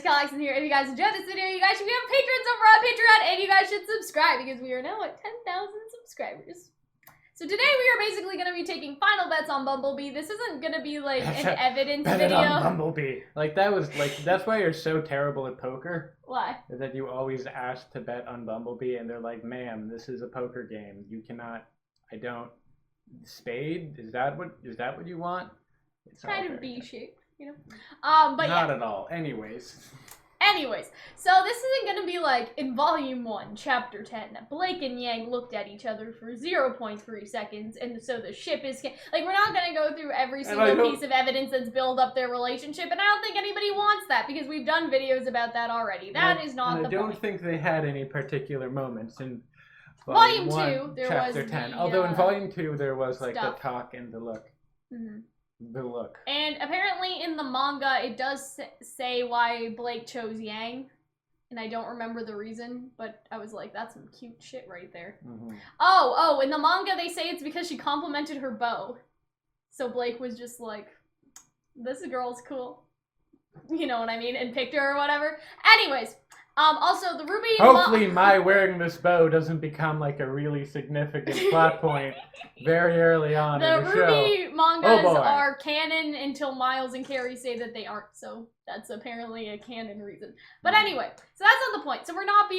guys, Calxiyn here. If you guys enjoyed this video, you guys should be on patrons over on Patreon, and you guys should subscribe because we are now at 10,000 subscribers. So today we are basically going to be taking final bets on Bumblebee. This isn't going to be like an evidence video. On Bumblebee. Like that's why you're so terrible at poker. Why? Is that you always ask to bet on Bumblebee and they're like, ma'am, this is a poker game. You cannot, spade? Is that what you want? It's kind of B-shaped, you know? But not at all. Anyways, so this isn't going to be like in Volume 1, Chapter 10, that Blake and Yang looked at each other for 0.3 seconds, and so the ship is... Like, we're not going to go through every single piece of evidence that's built up their relationship, and I don't think anybody wants that, because we've done videos about that already. That is not the point. I don't think they had any particular moments in Volume 2, there was Chapter 10. Although in Volume 2, there was, like, stuff. the talk and the look. Mm-hmm. The look. And apparently in the manga, it does say why Blake chose Yang. And I don't remember the reason, but I was like, that's some cute shit right there. Mm-hmm. Oh, in the manga, they say it's because she complimented her bow. So Blake was just like, this girl's cool. You know what I mean? And picked her or whatever. Anyways, also the RWBY... Hopefully my wearing this bow doesn't become like a really significant plot point very early on in the show. The RWBY mangas are canon until Miles and Carrie say that they aren't, so that's apparently a canon reason. But anyway, so that's not the point. So we're not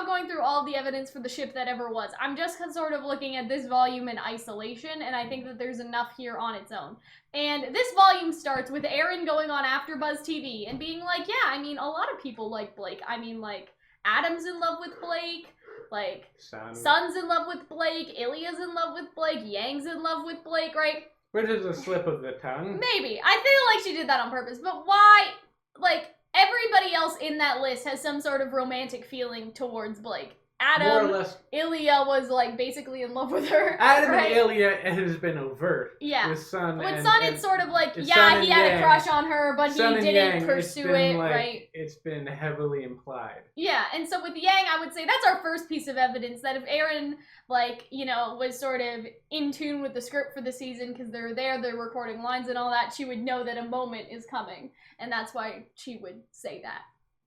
going through all the evidence for the ship that ever was. I'm just sort of looking at this volume in isolation, and I think that there's enough here on its own. And this volume starts with Aaron going on AfterBuzz TV and being like, yeah, I mean, a lot of people like Blake. I mean, like, Adam's in love with Blake, like, Sun's in love with Blake, Ilya's in love with Blake, Yang's in love with Blake, right? Which is a slip of the tongue. Maybe. I feel like she did that on purpose, but why? Like, everybody else in that list has some sort of romantic feeling towards Blake. Adam, more or less, Ilya was like basically in love with her. Adam and Ilya has been overt. Yeah. With Sun it's sort of like, yeah, he had a crush on her, but he didn't pursue it, right? It's been heavily implied. Yeah, and so with Yang, I would say that's our first piece of evidence that if Aaron, like, you know, was sort of in tune with the script for the season because they're recording lines and all that, she would know that a moment is coming, and that's why she would say that.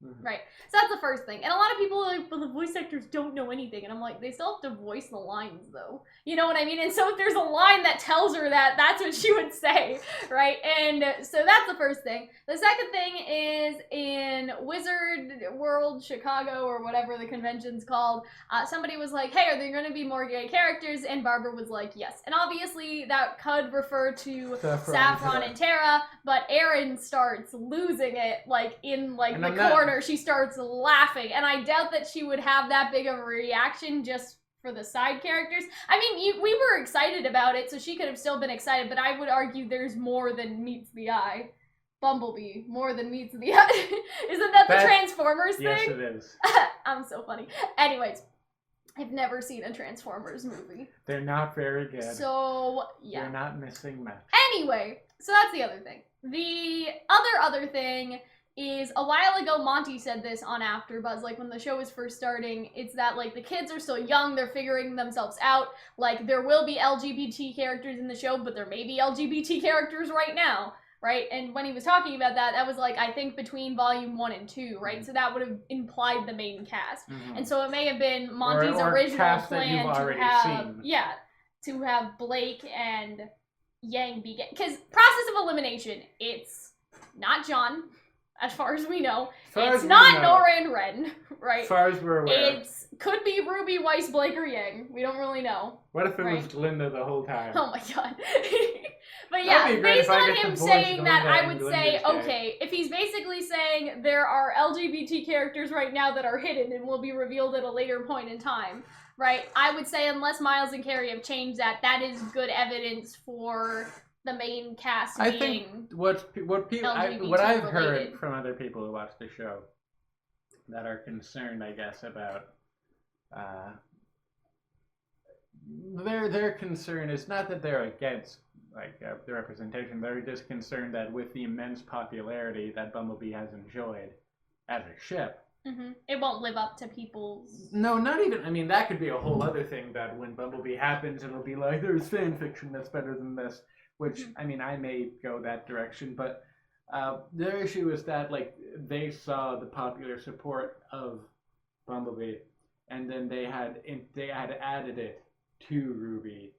Mm-hmm. Right. So that's the first thing. And a lot of people are like, well, the voice actors don't know anything. And I'm like, they still have to voice the lines, though. You know what I mean? And so if there's a line that tells her that, that's what she would say, right? And so that's the first thing. The second thing is in Wizard World Chicago, or whatever the convention's called, somebody was like, hey, are there going to be more gay characters? And Barbara was like, yes. And obviously that could refer to Saffron and Tara, but Aaron starts losing it, like, in, like, the corner. She starts laughing, and I doubt that she would have that big of a reaction just for the side characters. I mean, we were excited about it, so she could have still been excited, but I would argue there's more than meets the eye. Bumblebee, more than meets the eye. Isn't that the Transformers thing? Yes, it is. I'm so funny. Anyways, I've never seen a Transformers movie. They're not very good. So, yeah. They're not missing much. Anyway, so that's the other thing. The other thing is, a while ago, Monty said this on AfterBuzz, like, when the show was first starting, it's that, like, the kids are still young, they're figuring themselves out, like, there will be LGBT characters in the show, but there may be LGBT characters right now, right? And when he was talking about that, that was, like, I think between Volume 1 and 2, right? So that would have implied the main cast. Mm-hmm. And so it may have been Monty's original plan to have Blake and Yang be gay. Because process of elimination, it's not John, as far as we know. It's not Nora and Ren, right? As far as we're aware. It could be RWBY, Weiss, Blake, or Yang. We don't really know. What if it was Linda the whole time? Oh my god. But yeah, based on him saying that, I would say, okay, if he's basically saying there are LGBT characters right now that are hidden and will be revealed at a later point in time, right? I would say unless Miles and Carrie have changed that, that is good evidence for the main cast being, I think what I've heard from other people who watch the show that are concerned, I guess, about their concern is not that they're against the representation. They're just concerned that with the immense popularity that Bumblebee has enjoyed as a ship, it won't live up to people's... No, not even... I mean, that could be a whole other thing, that when Bumblebee happens, it'll be like, there's fan fiction that's better than this. Which, I mean, I may go that direction, but Their issue is that like they saw the popular support of Bumblebee, and then they had added it to RWBY,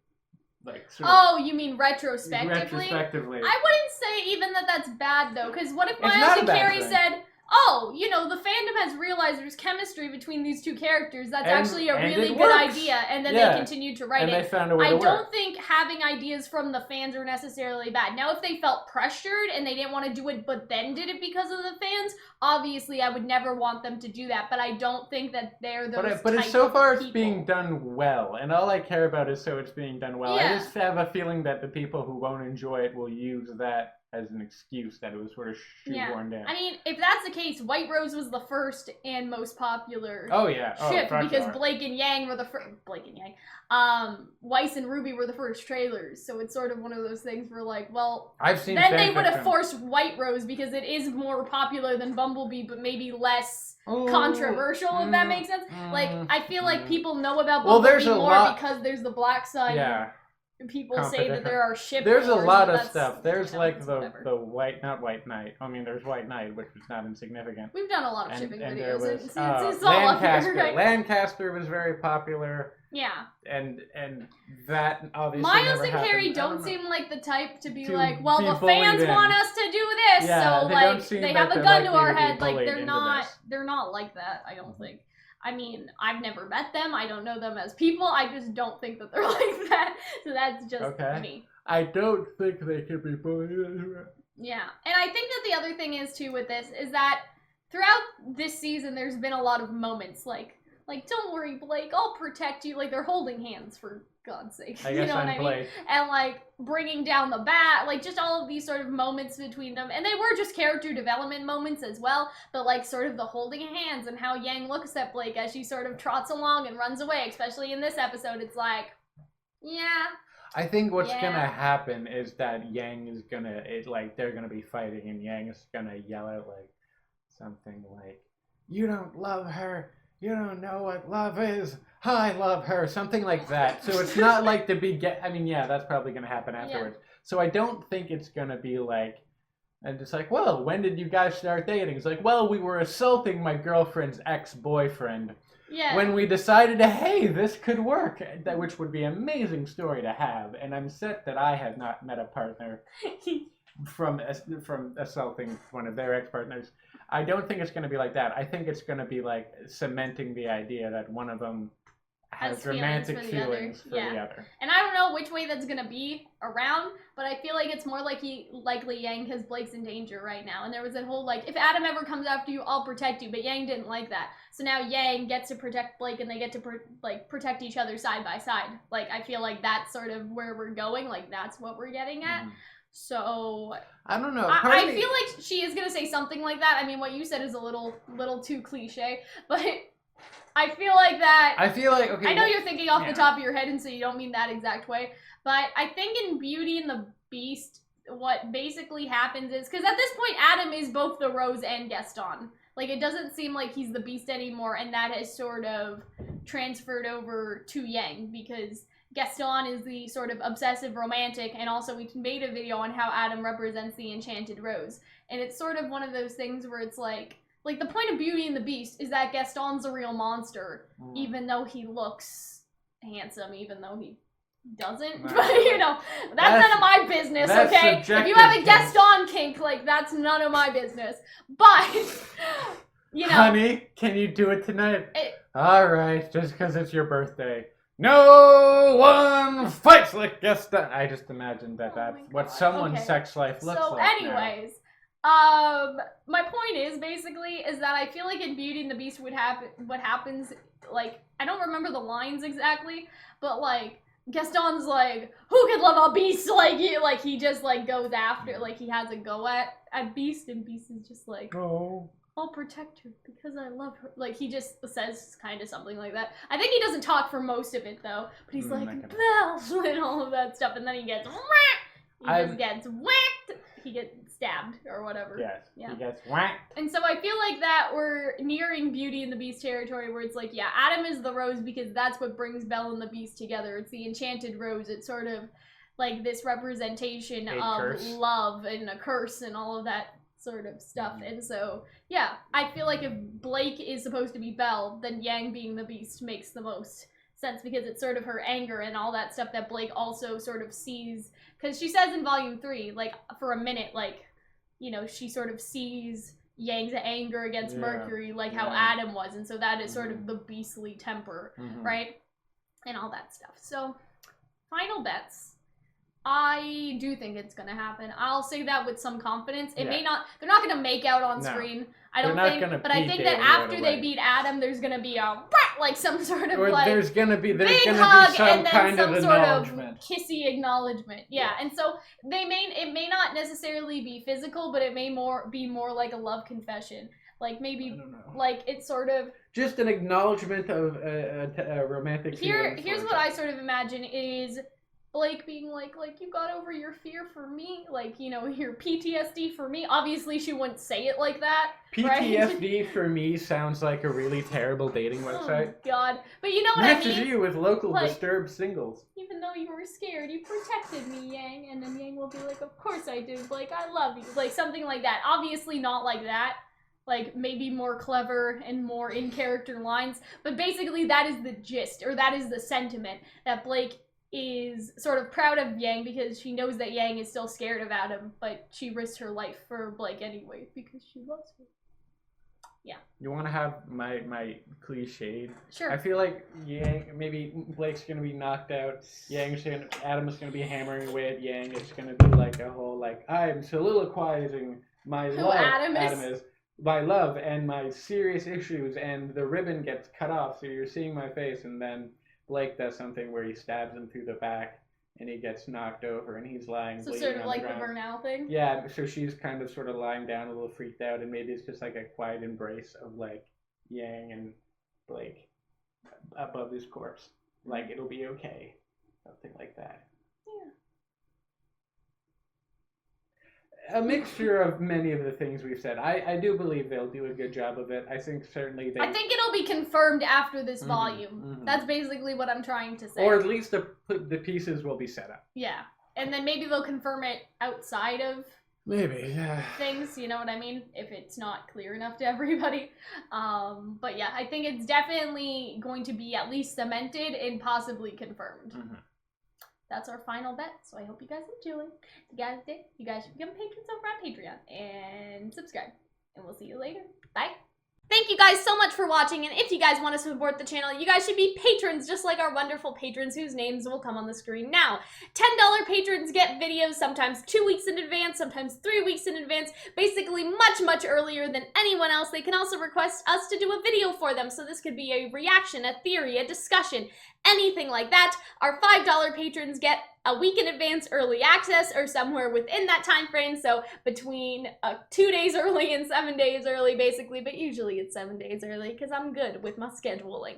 like sort of Oh, you mean retrospectively? retrospectively. I wouldn't say even that that's bad though, because what if It's not Miles a and bad Carrie thing. said, "Oh, you know, the fandom has realized there's chemistry between these two characters. That's actually a and really it good works." idea," and then Yeah. they continued to write And it. they found a way I to don't work. think having ideas from the fans are necessarily bad. Now, if they felt pressured and they didn't want to do it, but then did it because of the fans, obviously, I would never want them to do that. But I don't think that they're those. But type it's so of far it's people. being done well, and all I care about is so it's being done well. Yeah. I just have a feeling that the people who won't enjoy it will use that as an excuse that it was sort of shoehorned in. I mean, if that's the case, White Rose was the first and most popular Oh yeah, ship because sure. Blake and Yang were the first. Blake and Yang, Weiss and RWBY were the first trailers, so it's sort of one of those things where like, well, I've seen. then they would have forced White Rose because it is more popular than Bumblebee, but maybe less controversial. If that makes sense. Like, I feel like people know about Bumblebee more because there's the black side. Yeah. People say that there are ship There's a wars, lot but of that's, stuff. There's you know, like it's the whatever. not White Knight. I mean, there's White Knight, which is not insignificant. We've done a lot of And shipping there videos. was It's all up here, Lancaster. right? Lancaster was very popular, Yeah. and that obviously Miles never and happened. Carrie I don't know. seem like the type to be To like, well, be the bullied fans in. want us to do this, Yeah, so they like don't seem they like have a they're gun to likely our to be head. Like bullied they're into not this. they're not like that. I don't think. I mean, I've never met them. I don't know them as people. I just don't think that they're like that. So that's just me. I don't think they can be bullied into it. Yeah, and I think that the other thing is too with this is that throughout this season, there's been a lot of moments like don't worry, Blake, I'll protect you. Like they're holding hands for God's sake. I guess you know I'm what I mean? Blake. And like bringing down the bat, like just all of these sort of moments between them, and they were just character development moments as well. But like sort of the holding hands and how Yang looks at Blake as she sort of trots along and runs away, especially in this episode. It's like, yeah. I think what's gonna happen is that Yang is gonna they're gonna be fighting, and Yang is gonna yell out like something like, "You don't love her. You don't know what love is. I love her." Something like that. So it's not like the I mean, yeah, that's probably gonna happen afterwards. Yeah. So I don't think it's gonna be like, and it's like, well, when did you guys start dating? It's like, well, we were assaulting my girlfriend's ex-boyfriend. Yeah. When we decided, hey, this could work, which would be an amazing story to have. And I'm sad that I have not met a partner from assaulting one of their ex-partners. I don't think it's going to be like that. I think it's going to be like cementing the idea that one of them has romantic feelings for the other. And I don't know which way that's going to be around, but I feel like it's more likely Yang because Blake's in danger right now. And there was that whole like, if Adam ever comes after you, I'll protect you. But Yang didn't like that. So now Yang gets to protect Blake and they get to protect each other side by side. Like, I feel like that's sort of where we're going. Like, that's what we're getting at. Mm-hmm. So I don't know. I feel like she is gonna say something like that. I mean, what you said is a little too cliche, but I feel like that. I feel like okay. I know you're thinking off the top of your head, and so you don't mean that exact way. But I think in Beauty and the Beast, what basically happens is because at this point, Adam is both the Rose and Gaston. Like it doesn't seem like he's the Beast anymore, and that has sort of transferred over to Yang because Gaston is the sort of obsessive romantic, and also we made a video on how Adam represents the enchanted rose. And it's sort of one of those things where it's like the point of Beauty and the Beast is that Gaston's a real monster, even though he looks handsome, even though he doesn't. No. But, you know, that's none of my business, okay? If you have a Gaston kink, like, that's none of my business. But, you know. Honey, can you do it tonight? All right, just because it's your birthday. No one fights like Gaston. I just imagined that's what someone's sex life looks like. So, anyways, my point is basically is that I feel like in Beauty and the Beast what happens, like, I don't remember the lines exactly, but like Gaston's like, who could love a beast like you? Like he just like goes after, like he has a go at Beast, and Beast is just like, oh, I'll protect her because I love her. Like, he just says kind of something like that. I think he doesn't talk for most of it, though. But he's like, bells, and all of that stuff. And then he gets whacked. He gets whacked. He gets stabbed or whatever. Yes, yeah. He gets whacked. And so I feel like that we're nearing Beauty and the Beast territory where it's like, yeah, Adam is the rose because that's what brings Belle and the Beast together. It's the enchanted rose. It's sort of like this representation of love and a curse and all of that sort of stuff. And so, yeah, I feel like if Blake is supposed to be Belle, then Yang being the Beast makes the most sense, because it's sort of her anger and all that stuff that Blake also sort of sees. Because she says in Volume 3, like, for a minute, like, you know, she sort of sees Yang's anger against Mercury, like how Adam was. And so that is sort of the beastly temper, right? And all that stuff. So, final bets. I do think it's gonna happen. I'll say that with some confidence. It may not. They're not gonna make out on screen. I don't think. But I think that after they beat Adam, there's gonna be a like some sort of like there's gonna be big hug some and then kind some of sort of acknowledgement. kissy acknowledgement. Yeah, and so it may not necessarily be physical, but it may be more like a love confession. Like maybe like it's sort of just an acknowledgement of a romantic feeling. Here's what I sort of imagine is Blake being like you got over your fear for me, like, you know, your PTSD for me. Obviously she wouldn't say it like that. PTSD right? for me sounds like a really terrible dating website. Oh God. But you know what Matches I mean? you with local like, disturbed singles. Even though you were scared, you protected me, Yang. And then Yang will be like, of course I do. Like, I love you. Like, something like that. Obviously not like that. Like, maybe more clever and more in-character lines. But basically that is the gist, or that is the sentiment, that Blake is sort of proud of Yang because she knows that Yang is still scared of Adam, but she risked her life for Blake anyway because she loves him. Yeah. You want to have my cliche? Sure. I feel like maybe Blake's gonna be knocked out. Adam is gonna be hammering away at Yang. It's gonna be like a whole like I'm soliloquizing my love. Adam is my love and my serious issues, and the ribbon gets cut off, so you're seeing my face, and then Blake does something where he stabs him through the back and he gets knocked over and he's lying bleeding sort of on like the the ground. Bernal thing? Yeah, so she's kind of sort of lying down a little freaked out, and maybe it's just like a quiet embrace of like Yang and Blake above his corpse. Like, it'll be okay. Something like that. Yeah. A mixture of many of the things we've said. I do believe they'll do a good job of it. I think certainly they... I think it'll be confirmed after this volume. That's basically what I'm trying to say. Or at least the pieces will be set up. Yeah. And then maybe they'll confirm it outside of maybe, yeah. things, you know what I mean? If it's not clear enough to everybody. But yeah, I think it's definitely going to be at least cemented and possibly confirmed. That's our final bet, so I hope you guys enjoy. If you guys did, you guys should become patrons over on Patreon and subscribe. And we'll see you later. Bye. Thank you guys so much for watching, and if you guys want to support the channel, you guys should be patrons just like our wonderful patrons whose names will come on the screen now. $10 patrons get videos sometimes 2 weeks in advance, sometimes 3 weeks in advance, basically much, much earlier than anyone else. They can also request us to do a video for them, so this could be a reaction, a theory, a discussion, anything like that. Our $5 patrons get a week in advance early access, or somewhere within that time frame, so between 2 days early and 7 days early, basically, but usually it's 7 days early, because I'm good with my scheduling.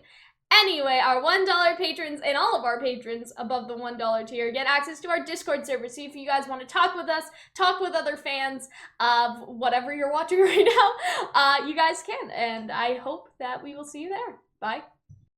Anyway, our $1 patrons and all of our patrons above the $1 tier get access to our Discord server, so if you guys want to talk with us, talk with other fans of whatever you're watching right now, you guys can, and I hope that we will see you there. Bye.